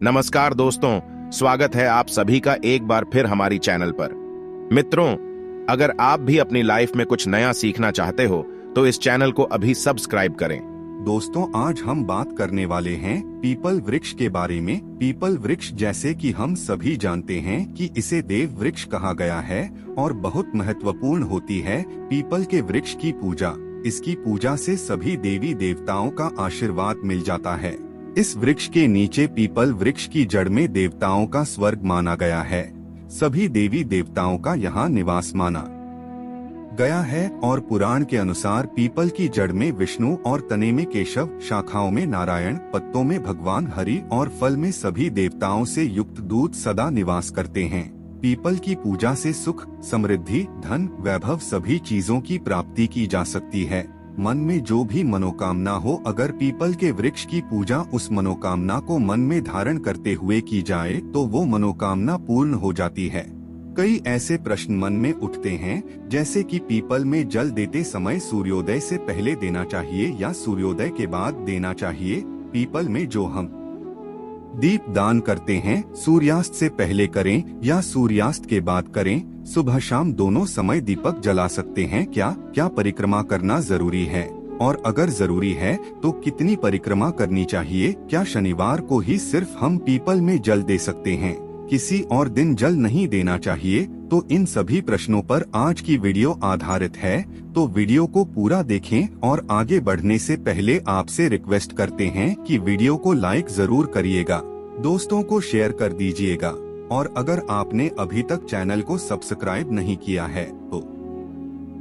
नमस्कार दोस्तों, स्वागत है आप सभी का एक बार फिर हमारी चैनल पर। मित्रों, अगर आप भी अपनी लाइफ में कुछ नया सीखना चाहते हो तो इस चैनल को अभी सब्सक्राइब करें। दोस्तों, आज हम बात करने वाले हैं पीपल वृक्ष के बारे में। पीपल वृक्ष, जैसे कि हम सभी जानते हैं कि इसे देव वृक्ष कहा गया है और बहुत महत्वपूर्ण होती है पीपल के वृक्ष की पूजा। इसकी पूजा से सभी देवी देवताओं का आशीर्वाद मिल जाता है। इस वृक्ष के नीचे पीपल वृक्ष की जड़ में देवताओं का स्वर्ग माना गया है। सभी देवी देवताओं का यहाँ निवास माना गया है और पुराण के अनुसार पीपल की जड़ में विष्णु और तने में केशव, शाखाओं में नारायण, पत्तों में भगवान हरि और फल में सभी देवताओं से युक्त दूत सदा निवास करते हैं। पीपल की पूजा से सुख, समृद्धि, धन, वैभव सभी चीजों की प्राप्ति की जा सकती है। मन में जो भी मनोकामना हो, अगर पीपल के वृक्ष की पूजा उस मनोकामना को मन में धारण करते हुए की जाए तो वो मनोकामना पूर्ण हो जाती है। कई ऐसे प्रश्न मन में उठते हैं, जैसे कि पीपल में जल देते समय सूर्योदय से पहले देना चाहिए या सूर्योदय के बाद देना चाहिए। पीपल में जो हम दीप दान करते हैं, सूर्यास्त से पहले करें या सूर्यास्त के बाद करें? सुबह शाम दोनों समय दीपक जला सकते हैं क्या परिक्रमा करना जरूरी है? और अगर जरूरी है तो कितनी परिक्रमा करनी चाहिए? क्या शनिवार को ही सिर्फ हम पीपल में जल दे सकते हैं, किसी और दिन जल नहीं देना चाहिए? तो इन सभी प्रश्नों पर आज की वीडियो आधारित है, तो वीडियो को पूरा देखें। और आगे बढ़ने से पहले आपसे रिक्वेस्ट करते हैं कि वीडियो को लाइक जरूर करिएगा, दोस्तों को शेयर कर दीजिएगा और अगर आपने अभी तक चैनल को सब्सक्राइब नहीं किया है तो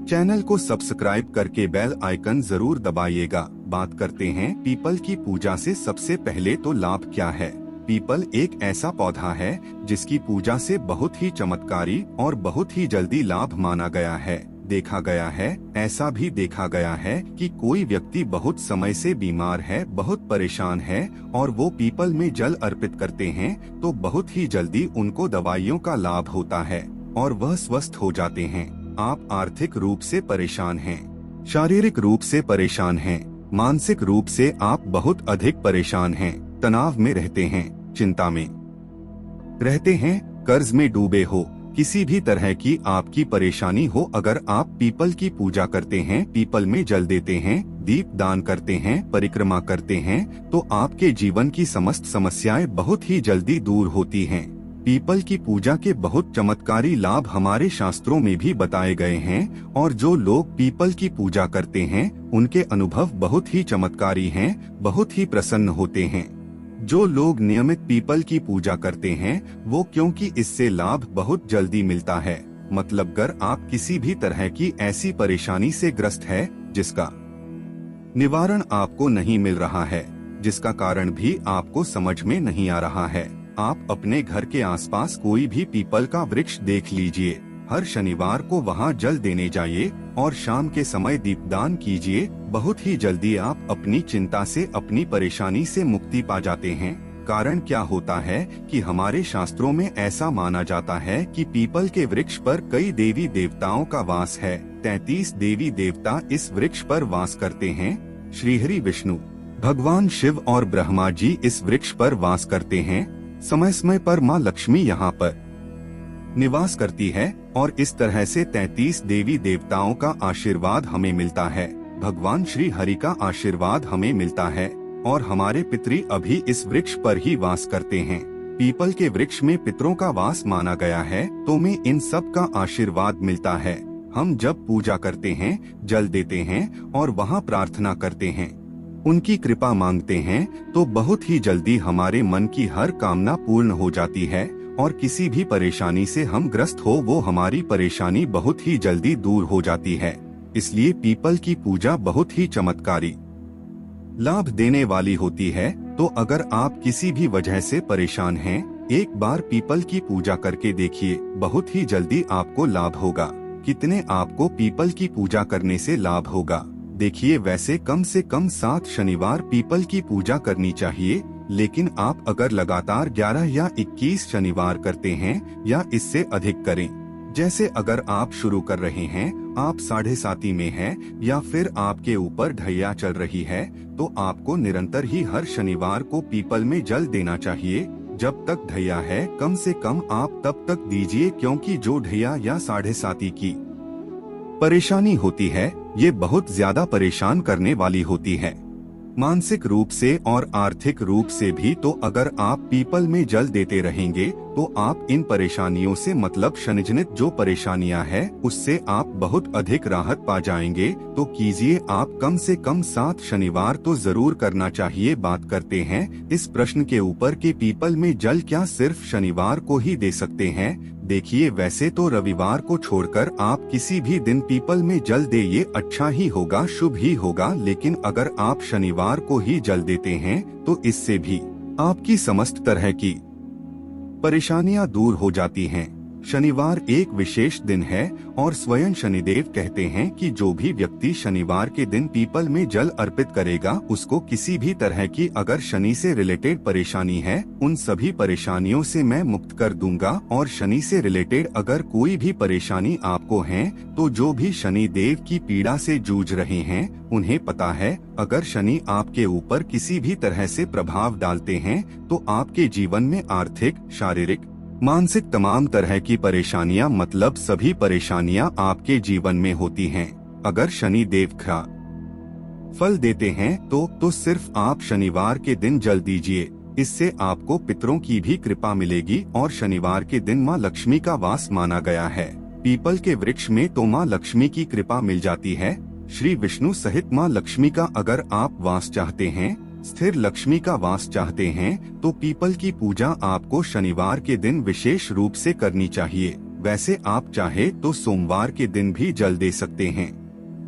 चैनल को सब्सक्राइब करके बेल आइकन जरूर दबाइएगा। बात करते हैं पीपल की पूजा से सबसे पहले तो लाभ क्या है। पीपल एक ऐसा पौधा है जिसकी पूजा से बहुत ही चमत्कारी और बहुत ही जल्दी लाभ माना गया है। देखा गया है, ऐसा भी देखा गया है कि कोई व्यक्ति बहुत समय से बीमार है, बहुत परेशान है और वो पीपल में जल अर्पित करते हैं तो बहुत ही जल्दी उनको दवाइयों का लाभ होता है और वह स्वस्थ हो जाते हैं। आप आर्थिक रूप से परेशान हैं, शारीरिक रूप से परेशान हैं, मानसिक रूप से आप बहुत अधिक परेशान हैं, तनाव में रहते हैं, चिंता में रहते हैं, कर्ज में डूबे हो, किसी भी तरह की आपकी परेशानी हो, अगर आप पीपल की पूजा करते हैं, पीपल में जल देते हैं, दीप दान करते हैं, परिक्रमा करते हैं तो आपके जीवन की समस्त समस्याएं बहुत ही जल्दी दूर होती हैं। पीपल की पूजा के बहुत चमत्कारी लाभ हमारे शास्त्रों में भी बताए गए हैं और जो लोग पीपल की पूजा करते हैं उनके अनुभव बहुत ही चमत्कारी हैं, बहुत ही प्रसन्न होते हैं। जो लोग नियमित पीपल की पूजा करते हैं वो, क्योंकि इससे लाभ बहुत जल्दी मिलता है। मतलब अगर आप किसी भी तरह की ऐसी परेशानी से ग्रस्त है जिसका निवारण आपको नहीं मिल रहा है, जिसका कारण भी आपको समझ में नहीं आ रहा है, आप अपने घर के आसपास कोई भी पीपल का वृक्ष देख लीजिए। हर शनिवार को वहां जल देने जाइए और शाम के समय दीपदान कीजिए। बहुत ही जल्दी आप अपनी चिंता से, अपनी परेशानी से मुक्ति पा जाते हैं। कारण क्या होता है कि हमारे शास्त्रों में ऐसा माना जाता है कि पीपल के वृक्ष पर कई देवी देवताओं का वास है। 33 देवी देवता इस वृक्ष पर वास करते हैं। श्रीहरि विष्णु, भगवान शिव और ब्रह्मा जी इस वृक्ष पर वास करते हैं। समय समय पर माँ लक्ष्मी यहाँ पर निवास करती है और इस तरह से 33 देवी देवताओं का आशीर्वाद हमें मिलता है। भगवान श्री हरि का आशीर्वाद हमें मिलता है और हमारे पितृ अभी इस वृक्ष पर ही वास करते हैं। पीपल के वृक्ष में पितरों का वास माना गया है तो में इन सब का आशीर्वाद मिलता है। हम जब पूजा करते हैं, जल देते हैं और वहाँ प्रार्थना करते हैं, उनकी कृपा मांगते हैं तो बहुत ही जल्दी हमारे मन की हर कामना पूर्ण हो जाती है और किसी भी परेशानी से हम ग्रस्त हो वो हमारी परेशानी बहुत ही जल्दी दूर हो जाती है। इसलिए पीपल की पूजा बहुत ही चमत्कारी लाभ देने वाली होती है। तो अगर आप किसी भी वजह से परेशान हैं, एक बार पीपल की पूजा करके देखिए, बहुत ही जल्दी आपको लाभ होगा। कितने आपको पीपल की पूजा करने से लाभ होगा देखिए। वैसे कम से कम 7 शनिवार पीपल की पूजा करनी चाहिए, लेकिन आप अगर लगातार 11 या 21 शनिवार करते हैं या इससे अधिक करें, जैसे अगर आप शुरू कर रहे हैं, आप 7.5 में हैं या फिर आपके ऊपर ढैया चल रही है तो आपको निरंतर ही हर शनिवार को पीपल में जल देना चाहिए। जब तक ढैया है कम से कम आप तब तक दीजिए, क्योंकि जो ढैया या 7.5 की परेशानी होती है ये बहुत ज्यादा परेशान करने वाली होती है, मानसिक रूप से और आर्थिक रूप से भी। तो अगर आप पीपल में जल देते रहेंगे तो आप इन परेशानियों से, मतलब शनिजनित जो परेशानियां हैं, उससे आप बहुत अधिक राहत पा जाएंगे। तो कीजिए आप कम से कम 7 शनिवार तो जरूर करना चाहिए। बात करते हैं इस प्रश्न के ऊपर कि पीपल में जल क्या सिर्फ शनिवार को ही दे सकते हैं। देखिए, वैसे तो रविवार को छोड़कर आप किसी भी दिन पीपल में जल दे, ये अच्छा ही होगा, शुभ ही होगा। लेकिन अगर आप शनिवार को ही जल देते हैं तो इससे भी आपकी समस्त तरह की परेशानियां दूर हो जाती हैं। शनिवार एक विशेष दिन है और स्वयं शनिदेव कहते हैं कि जो भी व्यक्ति शनिवार के दिन पीपल में जल अर्पित करेगा उसको किसी भी तरह की अगर शनि से रिलेटेड परेशानी है उन सभी परेशानियों से मैं मुक्त कर दूंगा। और शनि से रिलेटेड अगर कोई भी परेशानी आपको है तो जो भी शनि देव की पीड़ा से जूझ रहे हैं उन्हें पता है, अगर शनि आपके ऊपर किसी भी तरह से प्रभाव डालते हैं तो आपके जीवन में आर्थिक, शारीरिक, मानसिक तमाम तरह की परेशानियां, मतलब सभी परेशानियां आपके जीवन में होती हैं। अगर शनि देव का फल देते हैं तो सिर्फ आप शनिवार के दिन जल दीजिए। इससे आपको पितरों की भी कृपा मिलेगी और शनिवार के दिन माँ लक्ष्मी का वास माना गया है। पीपल के वृक्ष में तो माँ लक्ष्मी की कृपा मिल जाती है। श्री विष्णु सहित माँ लक्ष्मी का अगर आप वास चाहते हैं, स्थिर लक्ष्मी का वास चाहते हैं, तो पीपल की पूजा आपको शनिवार के दिन विशेष रूप से करनी चाहिए। वैसे आप चाहे तो सोमवार के दिन भी जल दे सकते हैं,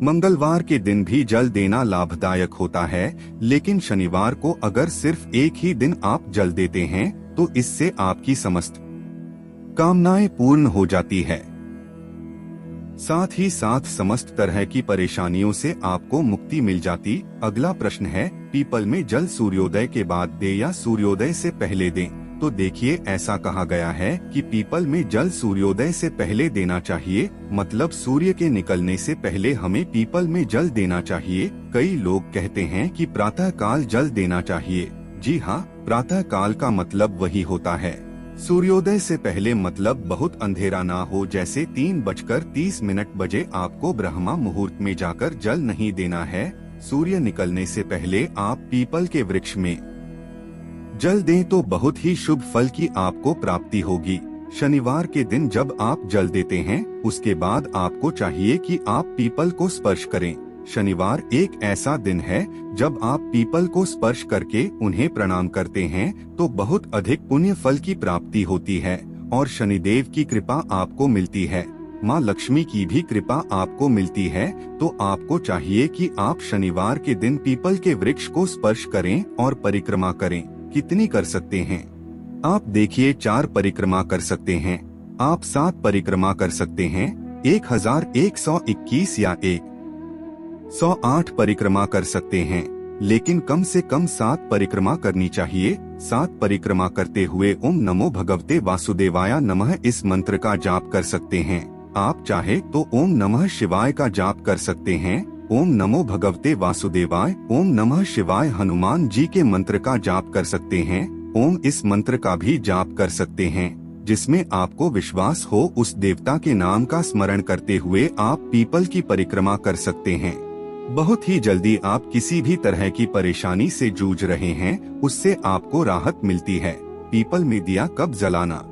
मंगलवार के दिन भी जल देना लाभदायक होता है। लेकिन शनिवार को अगर सिर्फ एक ही दिन आप जल देते हैं तो इससे आपकी समस्त कामनाएं पूर्ण हो जाती है, साथ ही साथ समस्त तरह की परेशानियों से आपको मुक्ति मिल जाती। अगला प्रश्न है, पीपल में जल सूर्योदय के बाद दे या सूर्योदय से पहले दें? तो देखिए, ऐसा कहा गया है कि पीपल में जल सूर्योदय से पहले देना चाहिए, मतलब सूर्य के निकलने से पहले हमें पीपल में जल देना चाहिए। कई लोग कहते हैं कि प्रातः काल जल देना चाहिए। जी हाँ, प्रातः काल का मतलब वही होता है सूर्योदय से पहले, मतलब बहुत अंधेरा ना हो, जैसे 3:30 बजे आपको ब्रह्मा मुहूर्त में जाकर जल नहीं देना है। सूर्य निकलने से पहले आप पीपल के वृक्ष में जल दें तो बहुत ही शुभ फल की आपको प्राप्ति होगी। शनिवार के दिन जब आप जल देते हैं उसके बाद आपको चाहिए कि आप पीपल को स्पर्श करें। शनिवार एक ऐसा दिन है जब आप पीपल को स्पर्श करके उन्हें प्रणाम करते हैं तो बहुत अधिक पुण्य फल की प्राप्ति होती है और शनिदेव की कृपा आपको मिलती है, माँ लक्ष्मी की भी कृपा आपको मिलती है। तो आपको चाहिए कि आप शनिवार के दिन पीपल के वृक्ष को स्पर्श करें और परिक्रमा करें। कितनी कर सकते हैं आप? देखिए, 4 परिक्रमा कर सकते हैं, आप 7 परिक्रमा कर सकते हैं, 1121 या 108 परिक्रमा कर सकते हैं, लेकिन कम से कम 7 परिक्रमा करनी चाहिए। 7 परिक्रमा करते हुए ओम नमो भगवते वासुदेवाय नमः इस मंत्र का जाप कर सकते हैं। आप चाहे तो ओम नमः शिवाय का जाप कर सकते हैं, ओम नमो भगवते वासुदेवाय, ओम नमः शिवाय हनुमान जी के मंत्र का जाप कर सकते हैं, ओम इस मंत्र का भी जाप कर सकते हैं, जिसमें आपको विश्वास हो। उस देवता के नाम का स्मरण करते हुए आप पीपल की परिक्रमा कर सकते हैं। बहुत ही जल्दी आप किसी भी तरह की परेशानी से जूझ रहे हैं उससे आपको राहत मिलती है। पीपल में दिया कब जलाना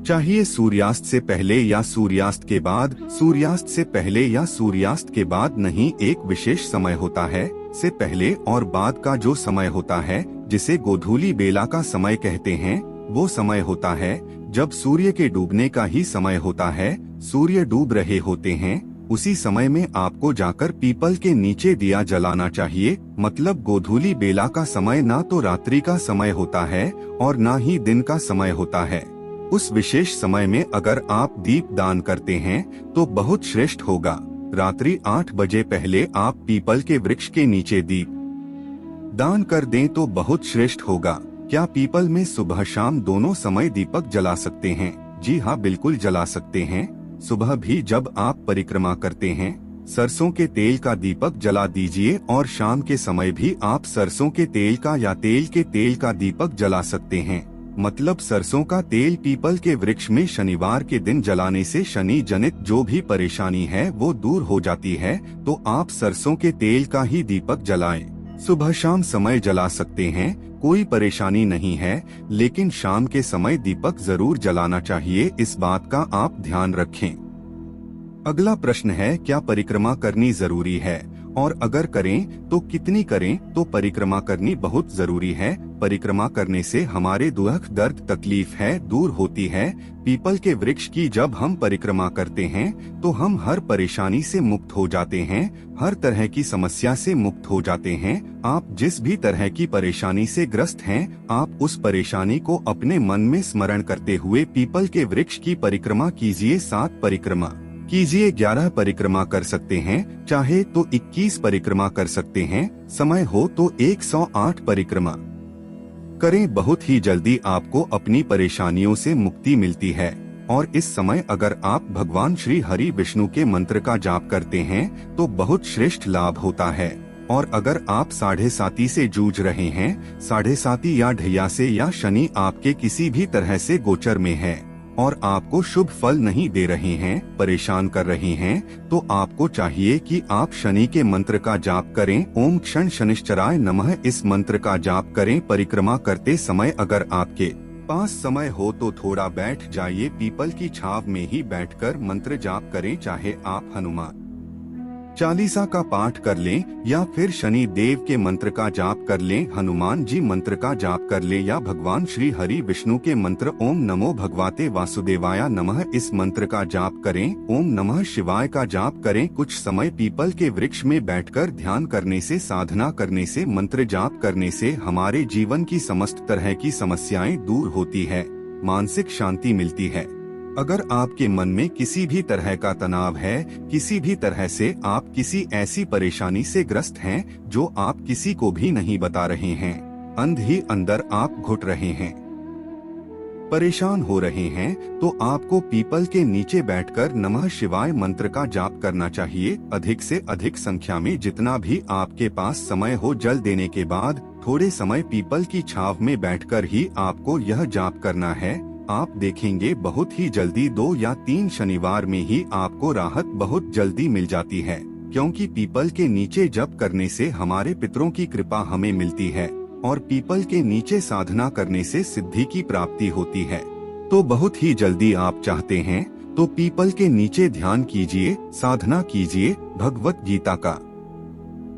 चाहिए? सूर्यास्त से पहले या सूर्यास्त के बाद? सूर्यास्त से पहले या सूर्यास्त के बाद नहीं, एक विशेष समय होता है। से पहले और बाद का जो समय होता है जिसे गोधूली बेला का समय कहते हैं, वो समय होता है जब सूर्य के डूबने का ही समय होता है। सूर्य डूब रहे होते हैं, उसी समय में आपको जाकर पीपल के नीचे दिया जलाना चाहिए। मतलब गोधूली बेला का समय ना तो रात्रि का समय होता है और ना ही दिन का समय होता है। उस विशेष समय में अगर आप दीप दान करते हैं तो बहुत श्रेष्ठ होगा। रात्रि 8 बजे पहले आप पीपल के वृक्ष के नीचे दीप दान कर दें तो बहुत श्रेष्ठ होगा। क्या पीपल में सुबह शाम दोनों समय दीपक जला सकते हैं? जी हाँ, बिल्कुल जला सकते हैं। सुबह भी जब आप परिक्रमा करते हैं सरसों के तेल का दीपक जला दीजिए और शाम के समय भी आप सरसों के तेल का या तेल के तेल का दीपक जला सकते हैं। मतलब सरसों का तेल पीपल के वृक्ष में शनिवार के दिन जलाने से शनि जनित जो भी परेशानी है वो दूर हो जाती है। तो आप सरसों के तेल का ही दीपक जलाएं। सुबह शाम समय जला सकते हैं, कोई परेशानी नहीं है, लेकिन शाम के समय दीपक जरूर जलाना चाहिए, इस बात का आप ध्यान रखें। अगला प्रश्न है, क्या परिक्रमा करनी जरूरी है और अगर करें तो कितनी करें? तो परिक्रमा करनी बहुत जरूरी है। परिक्रमा करने से हमारे दुख दर्द तकलीफ है दूर होती है। पीपल के वृक्ष की जब हम परिक्रमा करते हैं तो हम हर परेशानी से मुक्त हो जाते हैं, हर तरह की समस्या से मुक्त हो जाते हैं। आप जिस भी तरह की परेशानी से ग्रस्त हैं, आप उस परेशानी को अपने मन में स्मरण करते हुए पीपल के वृक्ष की परिक्रमा कीजिए। 7 परिक्रमा कीजिए, 11 परिक्रमा कर सकते हैं, चाहे तो 21 परिक्रमा कर सकते हैं, समय हो तो 108 परिक्रमा करें। बहुत ही जल्दी आपको अपनी परेशानियों से मुक्ति मिलती है। और इस समय अगर आप भगवान श्री हरि विष्णु के मंत्र का जाप करते हैं तो बहुत श्रेष्ठ लाभ होता है। और अगर आप 7.5 से जूझ रहे हैं, 7.5 या ढैया से, या शनि आपके किसी भी तरह से गोचर में है और आपको शुभ फल नहीं दे रहे हैं, परेशान कर रहे हैं, तो आपको चाहिए कि आप शनि के मंत्र का जाप करें। ओम क्षण शनिश्चराय नमः, इस मंत्र का जाप करें। परिक्रमा करते समय अगर आपके पास समय हो तो थोड़ा बैठ जाइए, पीपल की छाव में ही बैठकर मंत्र जाप करें। चाहे आप हनुमान चालीसा का पाठ कर लें या फिर शनि देव के मंत्र का जाप कर लें, हनुमान जी मंत्र का जाप कर लें, या भगवान श्री हरि विष्णु के मंत्र ओम नमो भगवते वासुदेवाय नमः इस मंत्र का जाप करें। ओम नमः शिवाय का जाप करें। कुछ समय पीपल के वृक्ष में बैठकर ध्यान करने से, साधना करने से, मंत्र जाप करने से हमारे जीवन की समस्त तरह की समस्याएं दूर होती है, मानसिक शांति मिलती है। अगर आपके मन में किसी भी तरह का तनाव है, किसी भी तरह से आप किसी ऐसी परेशानी से ग्रस्त हैं जो आप किसी को भी नहीं बता रहे हैं, अंदर ही अंदर आप घुट रहे हैं, परेशान हो रहे हैं, तो आपको पीपल के नीचे बैठकर नमः शिवाय मंत्र का जाप करना चाहिए। अधिक से अधिक संख्या में जितना भी आपके पास समय हो, जल देने के बाद थोड़े समय पीपल की छाव में बैठकर ही आपको यह जाप करना है। आप देखेंगे बहुत ही जल्दी 2 या 3 शनिवार में ही आपको राहत बहुत जल्दी मिल जाती है, क्योंकि पीपल के नीचे जप करने से हमारे पितरों की कृपा हमें मिलती है और पीपल के नीचे साधना करने से सिद्धि की प्राप्ति होती है। तो बहुत ही जल्दी आप चाहते हैं तो पीपल के नीचे ध्यान कीजिए, साधना कीजिए। भगवत गीता का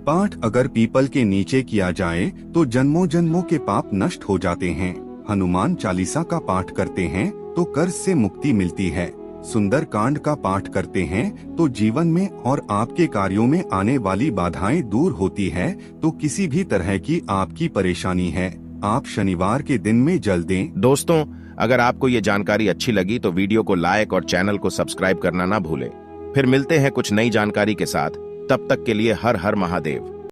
पाठ अगर पीपल के नीचे किया जाए तो जन्मों जन्मों के पाप नष्ट हो जाते हैं। हनुमान चालीसा का पाठ करते हैं तो कर्ज से मुक्ति मिलती है। सुंदर कांड का पाठ करते हैं तो जीवन में और आपके कार्यों में आने वाली बाधाएं दूर होती है। तो किसी भी तरह की आपकी परेशानी है, आप शनिवार के दिन में जल दें। दोस्तों, अगर आपको ये जानकारी अच्छी लगी तो वीडियो को लाइक और चैनल को सब्सक्राइब करना ना भूलें। फिर मिलते हैं कुछ नई जानकारी के साथ, तब तक के लिए हर हर महादेव।